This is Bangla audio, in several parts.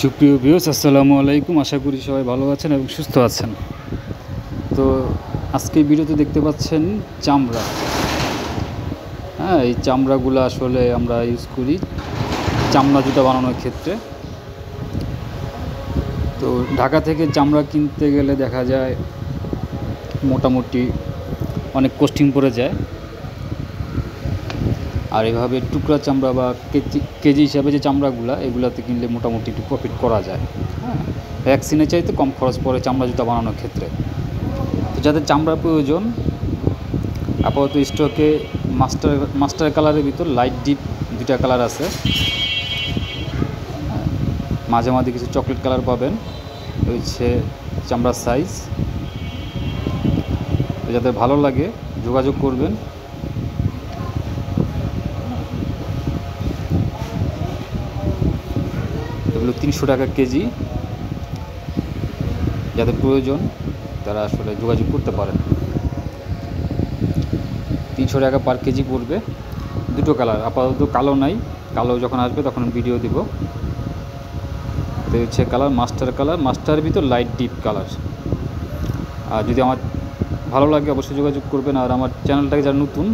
সুপ্রিয় ভিউয়ার্স, আসসালামু আলাইকুম। আশা করি সবাই ভালো আছেন এবং সুস্থ আছেন। তো আজকে ভিডিওতে দেখতে পাচ্ছেন চামড়া। এই চামড়াগুলো আসলে আমরা ইউজ করি চামড়া জুতা বানানোর ক্ষেত্রে। তো ঢাকা থেকে চামড়া কিনতে গেলে দেখা যায় মোটামুটি অনেক কস্টিং পড়ে যায়। আর এভাবে টুকরা চামড়া বা কেজি হিসাবে যে চামড়াগুলো, এগুলাতে কিনলে মোটামুটি একটু প্রফিট করা যায়। ভ্যাকসিনের চাইতে কম খরচ পড়ে চামড়া জুতা বানানোর ক্ষেত্রে। তো যাদের চামড়ার প্রয়োজন, আপাতত স্টকে মাস্টার কালারের ভিতর লাইট ডিপ দুইটা কালার আছে, মাঝে মাঝে কিছু চকলেট কালার পাবেন। হচ্ছে চামড়ার সাইজ। তো যাদের ভালো লাগে যোগাযোগ করবেন। এগুলো 300 টাকা কেজি। যাদের প্রয়োজন তারা আসলে যোগাযোগ করতে পারেন। 300 টাকা পার কেজি পড়বে। দুটো কালার, আপাতত কালো নাই, কালো যখন আসবে তখন ভিডিও দিব। তো হচ্ছে কালার মাস্টারের ভিতর লাইট ডিপ কালার। আর যদি আমার ভালো লাগে অবশ্যই যোগাযোগ করবেন। আর আমার চ্যানেলটাকে যারা নতুন,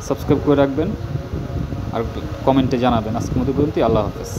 সাবস্ক্রাইব করে রাখবেন আর কমেন্টে জানাবেন। আজকের মতো পর্যন্ত, আল্লাহ হাফেজ।